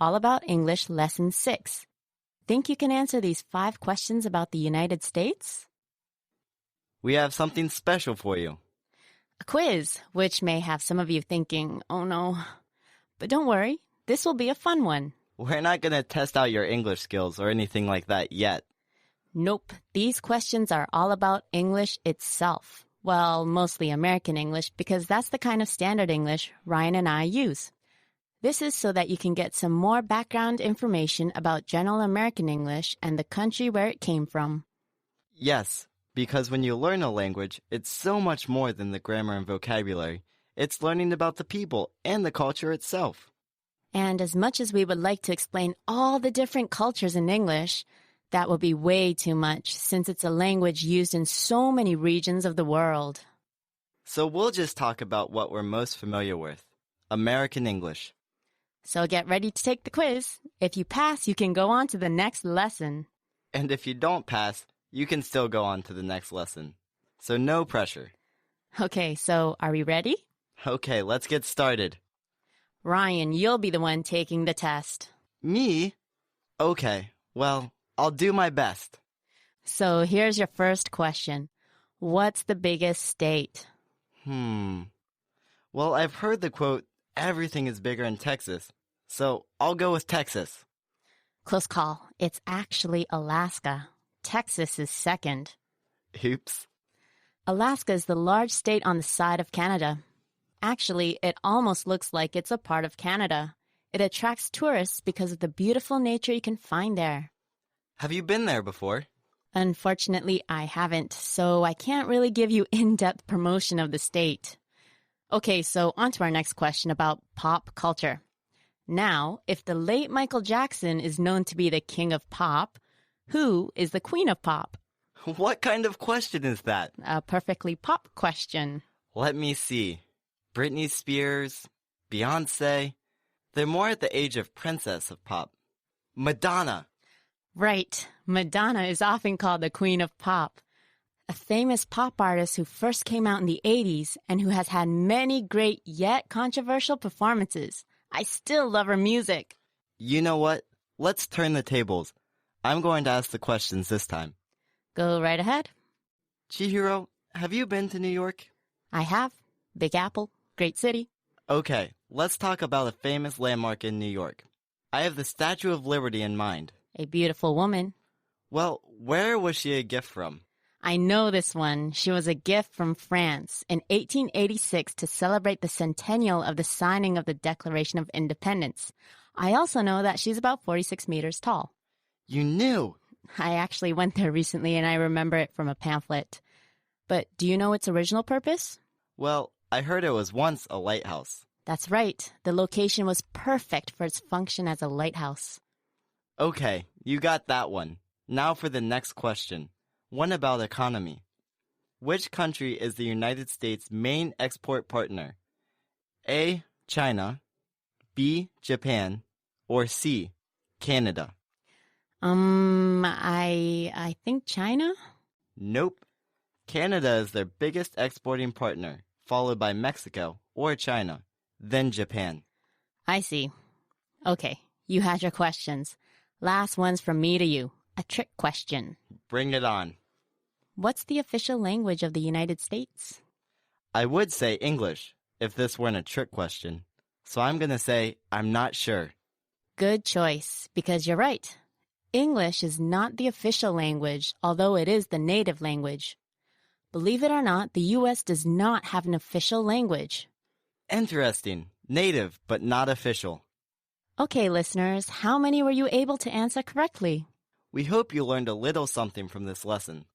All About English Lesson 6. Think you can answer these 5 questions about the United States? We have something special for you. A quiz, which may have some of you thinking, oh no. But don't worry, this will be a fun one. We're not going to test out your English skills or anything like that yet. Nope, these questions are all about English itself. Well, mostly American English, because that's the kind of standard English Ryan and I use. This is so that you can get some more background information about general American English and the country where it came from. Yes, because when you learn a language, it's so much more than the grammar and vocabulary. It's learning about the people and the culture itself. And as much as we would like to explain all the different cultures in English, that would be way too much since it's a language used in so many regions of the world. So we'll just talk about what we're most familiar with, American English. So get ready to take the quiz. If you pass, you can go on to the next lesson. And if you don't pass, you can still go on to the next lesson. So no pressure. Okay, so are we ready? Okay, let's get started. Ryan, you'll be the one taking the test. Me? Okay, well, I'll do my best. So here's your first question. What's the biggest state? Well, I've heard the quote, everything is bigger in Texas, so I'll go with Texas. Close call. It's actually Alaska. Texas is second. Oops. Alaska is the large state on the side of Canada. Actually, it almost looks like it's a part of Canada. It attracts tourists because of the beautiful nature you can find there. Have you been there before? Unfortunately, I haven't, so I can't really give you in-depth promotion of the state. Okay, so on to our next question about pop culture. Now, if the late Michael Jackson is known to be the king of pop, who is the queen of pop? What kind of question is that? A perfectly pop question. Let me see. Britney Spears, Beyonce. They're more at the age of princess of pop. Madonna. Right. Madonna is often called the queen of pop. A famous pop artist who first came out in the 80s and who has had many great yet controversial performances. I still love her music. You know what? Let's turn the tables. I'm going to ask the questions this time. Go right ahead. Chihiro, have you been to New York? I have. Big Apple. Great city. Okay, let's talk about a famous landmark in New York. I have the Statue of Liberty in mind. A beautiful woman. Well, where was she a gift from? I know this one. She was a gift from France in 1886 to celebrate the centennial of the signing of the Declaration of Independence. I also know that she's about 46 meters tall. You knew! I actually went there recently and I remember it from a pamphlet. But do you know its original purpose? Well, I heard it was once a lighthouse. That's right. The location was perfect for its function as a lighthouse. Okay, you got that one. Now for the next question. One about economy. Which country is the United States' main export partner? A. China, B. Japan, or C. Canada? I think China? Nope. Canada is their biggest exporting partner, followed by Mexico or China, then Japan. I see. Okay, you had your questions. Last one's from me to you. A trick question. Bring it on. What's the official language of the United States? I would say English, if this weren't a trick question. So I'm going to say I'm not sure. Good choice, because you're right. English is not the official language, although it is the native language. Believe it or not, the U.S. does not have an official language. Interesting. Native, but not official. Okay, listeners, how many were you able to answer correctly? We hope you learned a little something from this lesson.